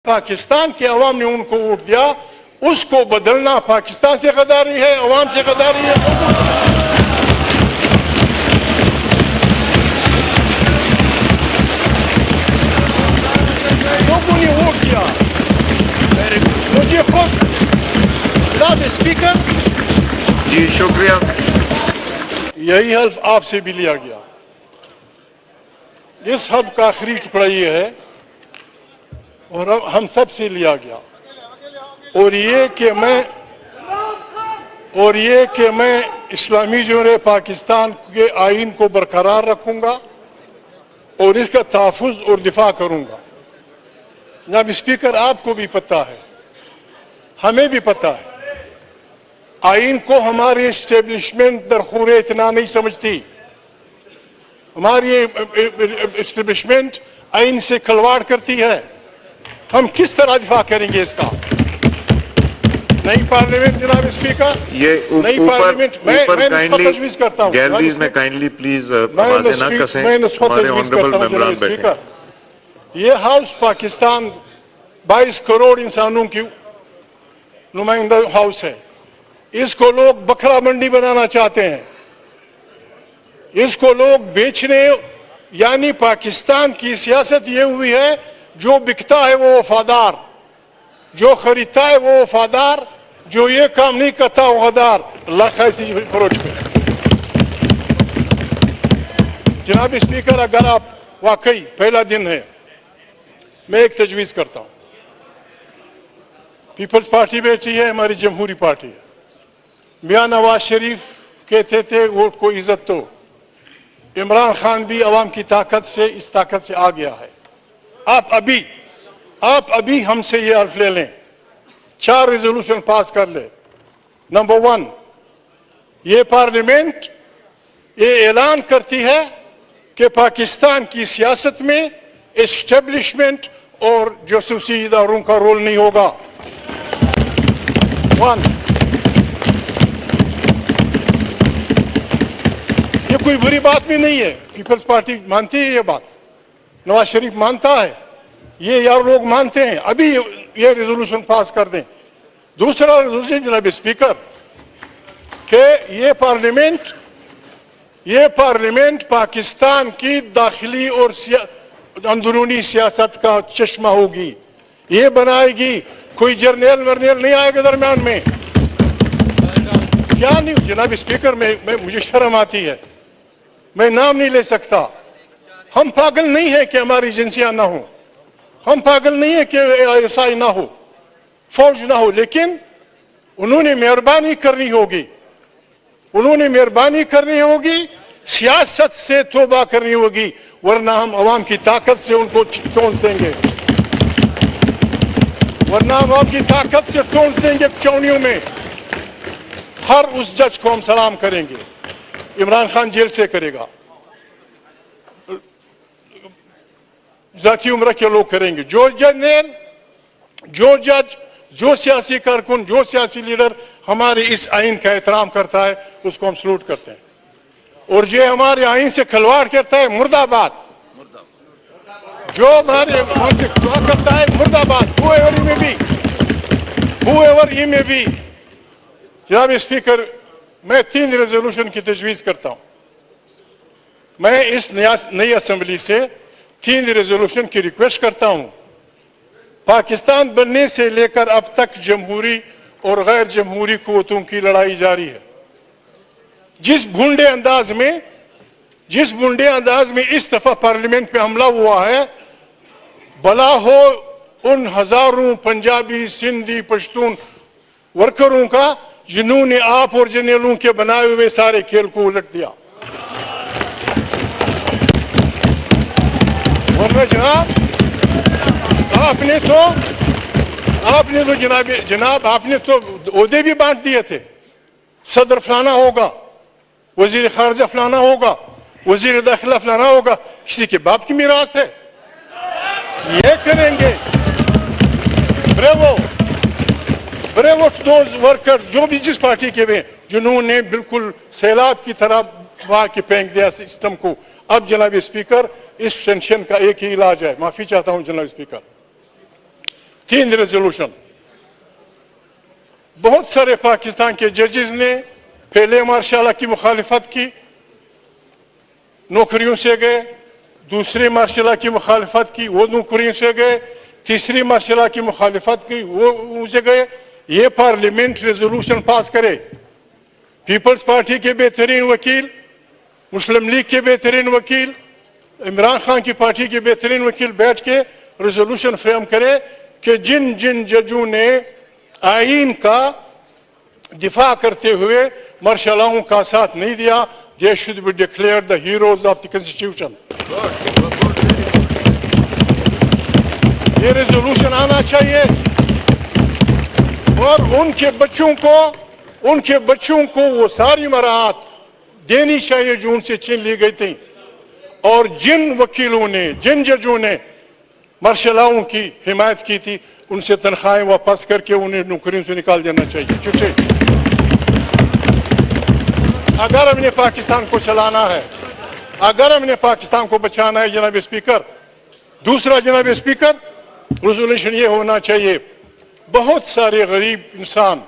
पाकिस्तान के अवाम ने उनको वोट दिया, उसको बदलना पाकिस्तान से गद्दारी है, अवाम से गद्दारी है। लोगों ने वोट दिया मुझे खुद। जनाब स्पीकर जी शुक्रिया। यही हल्फ आपसे भी लिया गया। इस हल्फ का आखिरी टुकड़ा ये है और हम सब से लिया गया, और ये कि मैं इस्लामी जोरे पाकिस्तान के आइन को बरकरार रखूंगा और इसका तहफ़्फ़ुज़ और दिफा करूंगा। जनाब स्पीकर, आपको भी पता है, हमें भी पता है, आइन को हमारी इस्टेब्लिशमेंट दरखूर इतना नहीं समझती। हमारी इस्टेब्लिशमेंट आइन से खिलवाड़ करती है। हम किस तरह दिफा करेंगे इसका? नई पार्लियामेंट जनाब स्पीकर, ये नई पार्लियामेंट मैं तजवीज़ करता हूँ गैलरीज में काइंडली प्लीज आवाजें ना कसें। हमारे ऑनरेबल मेंबरान बैठे। ये हाउस पाकिस्तान 22 करोड़ इंसानों की नुमाइंदा हाउस है। इसको लोग बकरा मंडी बनाना चाहते हैं, इसको लोग बेचने, यानी पाकिस्तान की सियासत ये हुई है, जो बिकता है वो वफादार, जो खरीदता है वो वफादार, जो ये काम नहीं करता वो गद्दार। अल्लाह ऐसी अप्रोच पे। जनाब स्पीकर, अगर आप वाकई पहला दिन है, मैं एक तजवीज़ करता हूँ। पीपल्स पार्टी बैठी है, हमारी जमहूरी पार्टी है। मियां नवाज शरीफ कहते थे वोट को इज्जत दो। इमरान खान भी अवाम की ताकत से, इस ताकत से आ गया है। आप अभी हमसे ये हल्फ ले लें, 4 रेजोल्यूशन पास कर ले। नंबर 1, ये पार्लियामेंट ये ऐलान करती है कि पाकिस्तान की सियासत में एस्टेब्लिशमेंट और जासूसी इदारों का रोल नहीं होगा। 1, ये कोई बुरी बात भी नहीं है, पीपल्स पार्टी मानती है ये बात, नवाज शरीफ मानता है, ये यार लोग मानते हैं। अभी ये रेजोल्यूशन पास कर दें। दूसरा रेजोल्यूशन जनाब स्पीकर, कि ये पार्लियामेंट पाकिस्तान की दाखिली और अंदरूनी सियासत का चश्मा होगी, ये बनाएगी। कोई जर्नल वर्नल नहीं आएगा दरम्यान में। क्या नहीं जनाब स्पीकर, मुझे शर्म आती है, मैं नाम नहीं ले सकता। हम पागल नहीं है कि हमारी एजेंसियां ना हो, हम पागल नहीं है कि एसआई ना हो, फौज ना हो, लेकिन उन्होंने मेहरबानी करनी होगी, सियासत से तौबा करनी होगी, वरना हम अवाम की ताकत से उनको चोंच देंगे, चौनियों में। हर उस जज को हम सलाम करेंगे, इमरान खान जेल से करेगा, जाती उम्र के लोग करेंगे। जो जर्नल, जो जज, जो सियासी कारकुन, जो सियासी लीडर हमारे इस आइन का एहतराम करता है, उसको हम सलूट करते हैं। और जो हमारे आइन से खिलवाड़ करता है, मुर्दाबाद। जो हमारे मान से खिलवाड़ करता है, मुर्दाबाद। whoever he may be। जनाब स्पीकर, मैं 3 रेजोल्यूशन की तजवीज़ करता हूं। मैं इस नई असेंबली से 3 रेजोल्यूशन की रिक्वेस्ट करता हूं। पाकिस्तान बनने से लेकर अब तक जमहूरी और गैर जमहूरी कुव्वतों की लड़ाई जारी है। जिस भूंडे अंदाज में इस दफा पार्लियामेंट पे हमला हुआ है, भला हो उन हजारों पंजाबी, सिंधी, पश्तून वर्करों का, जिन्होंने आप और जर्नलों के बनाए हुए सारे खेल को उलट दिया। वरना जनाब आपने तो ओहदे भी बांट दिए थे। सदर फलाना होगा, वजीर खारजा फलाना होगा, वजीर दाखिला फलाना होगा। किसी के बाप की मीरास है, ये करेंगे। ब्रेवो दोज वर्कर जो भी जिस पार्टी के में, जिन्होंने बिल्कुल सैलाब की तरह वहां के फेंक दिया सिस्टम को। अब जनाब स्पीकर, इस टेंशन का एक ही इलाज है। माफी चाहता हूं जनाब स्पीकर, 3 रेजोल्यूशन। बहुत सारे पाकिस्तान के जजेस ने पहले मार्शल लॉ की मुखालिफत की, नौकरियों से गए, दूसरे मार्शल लॉ की मुखालिफत की, वो नौकरियों से गए, तीसरी मार्शल लॉ की मुखालिफत की, वो उनसे गए। ये पार्लियामेंट रेजोल्यूशन पास करे, पीपल्स पार्टी के बेहतरीन वकील, मुस्लिम लीग के बेहतरीन वकील, इमरान खान की पार्टी के बेहतरीन वकील बैठ के रेजोल्यूशन फ्रेम करे कि जिन जिन जजों ने आईन का दिफा करते हुए मार्शल लॉ का साथ नहीं दिया, they should be declared the heroes of the constitution। ये रेजोल्यूशन आना चाहिए और उनके बच्चों को वो सारी मराहत देनी चाहिए जो उनसे छीन ली गई थी। और जिन वकीलों ने, जिन जजों ने मार्शल लॉ की हिमायत की थी, उनसे तनख्वाहें वापस करके उन्हें नौकरियों से निकाल देना चाहिए। चुटे अगर हमने पाकिस्तान को चलाना है, अगर हमने पाकिस्तान को बचाना है जनाब स्पीकर, दूसरा जनाब स्पीकर रेजोल्यूशन ये होना चाहिए, बहुत सारे गरीब इंसान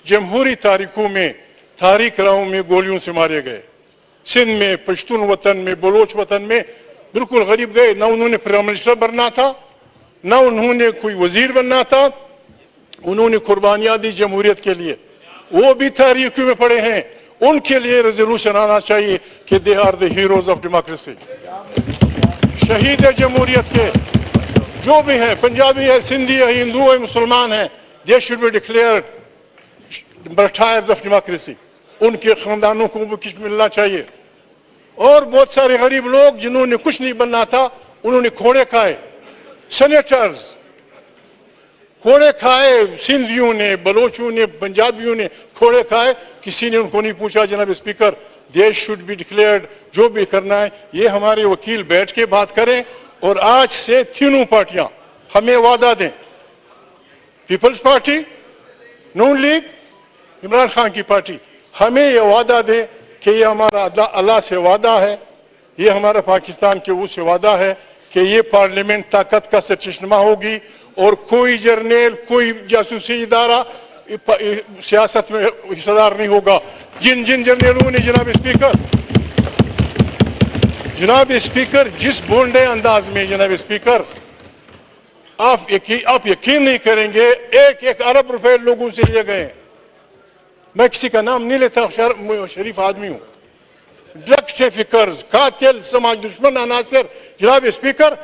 जमहूरी तारीखों में, तारीख राहों में गोलियों से मारे गए। सिंध में, पश्तून वतन में, बलोच वतन में बिल्कुल गरीब गए, ना उन्होंने प्राइम मिनिस्टर बनना था, ना उन्होंने कोई वजीर बनना था, उन्होंने कुर्बानियां दी जमहूरियत के लिए, वो भी तारीख में पड़े हैं। उनके लिए रेजोल्यूशन आना चाहिए कि they are the heroes of democracy. शहीद है जमहूरियत के जो भी है, पंजाबी है, सिंधी है, हिंदू है, मुसलमान है, they should be declared martyrs of democracy. उनके खानदानों को भी कुछ मिलना चाहिए। और बहुत सारे गरीब लोग जिन्होंने कुछ नहीं बनना था, उन्होंने खोड़े खाए, सेनेटर्स खोड़े खाए, सिंधियों ने, बलोचों ने, पंजाबियों ने खोड़े खाए, किसी ने उनको नहीं पूछा। जनाब स्पीकर, देश शुड बी डिक्लेयर्ड, जो भी करना है ये हमारे वकील बैठ के बात करें। और आज से तीनों पार्टियां हमें वादा दें, पीपल्स पार्टी, नून लीग, इमरान खान की पार्टी, हमें ये वादा दें कि ये हमारा अल्लाह से वादा है, ये हमारा पाकिस्तान के उससे वादा है कि ये पार्लियामेंट ताकत का सरचश्मा होगी और कोई जर्नल, कोई जासूसी इदारा सियासत में हिस्सेदार नहीं होगा। जिन जिन जर्नलों ने जनाब स्पीकर जिस बोंडे अंदाज में जनाब स्पीकर आप यकीन नहीं करेंगे, 1-1 अरब रुपए लोगों से लिए गए। मैं किसी का नाम नहीं लेता, शरीफ आदमी हूं। ड्रग ट्रैफिकर्स, कातिल, समाज दुश्मन अनासर, जनाब स्पीकर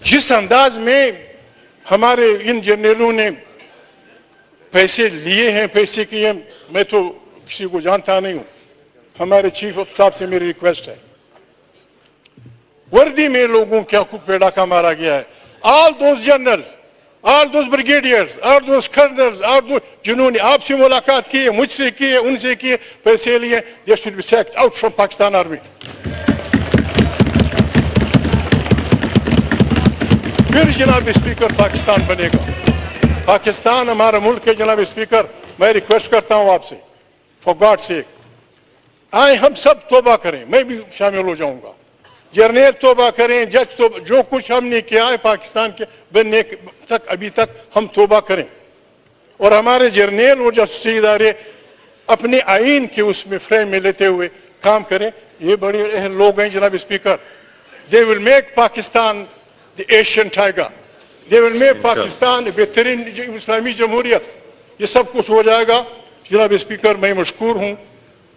जिस अंदाज में हमारे इन जर्नलों ने पैसे लिए हैं, पैसे किए हैं, मैं तो किसी को जानता नहीं हूं। हमारे चीफ ऑफ स्टाफ से मेरी रिक्वेस्ट है, वर्दी में लोगों के हकूक पे डाका मारा गया है। All those generals, all those brigadiers, all those colonel's, जिन्होंने आपसे मुलाकात की है, मुझसे की है, उनसे की है, पैसे लिए, they should be sacked out from Pakistan army. फिर जनाब स्पीकर पाकिस्तान बनेगा। पाकिस्तान हमारा मुल्क है जनाब स्पीकर। मैं रिक्वेस्ट करता हूं आपसे, फॉर गॉड सेक, आए हम सब तौबा करें, मैं भी शामिल हो जाऊंगा। जर्नल तौबा करें, जज तो जो कुछ हमने किया है पाकिस्तान के बनने तक, अभी तक हम तौबा करें। और हमारे जर्नल और जासूसी इदारे अपने आइन के उसमें फ्रेम में लेते हुए काम करें। ये बड़े अहम लोग हैं जनाब speaker. They will make Pakistan the Asian tiger, they will make Pakistan बेहतरीन इस्लामी जमहूरियत। ये सब कुछ हो जाएगा जनाब स्पीकर। मैं मशकूर हूँ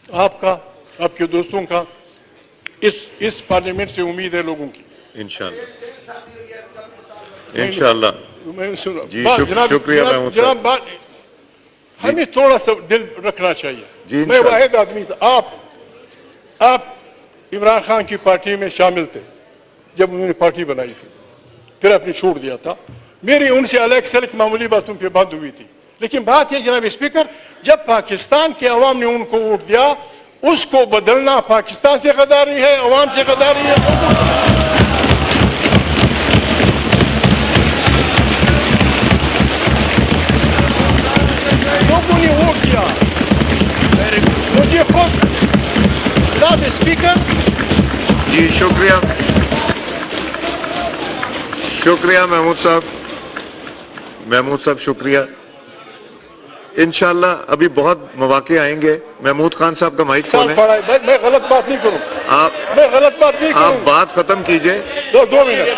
आपका, आपके दोस्तों का। इस पार्लियामेंट से उम्मीद है लोगों की, इंशाअल्लाह। जी शुक्रिया जनाब। बात हमें थोड़ा सा दिल रखना चाहिए। मैं वाहिद आदमी था, आप इमरान खान की पार्टी में शामिल थे जब उन्होंने पार्टी बनाई थी, फिर आपने छोड़ दिया था। मेरी उनसे अलग सलग मामूली बातों पे बात हुई थी। लेकिन बात यह जनाब स्पीकर, जब पाकिस्तान के अवाम ने उनको वोट दिया, उसको बदलना पाकिस्तान से गद्दारी है, अवाम से गद्दारी है। लोगों ने वोट दिया मुझे खुद। जनाब स्पीकर जी शुक्रिया महमूद साहब। महमूद साहब शुक्रिया। इंशाल्लाह अभी बहुत मौके आएंगे। महमूद खान साहब का माइक खोलें। मैं गलत बात नहीं करूँ, मैं गलत बात नहीं आप बात खत्म कीजिए। 2 मिनट।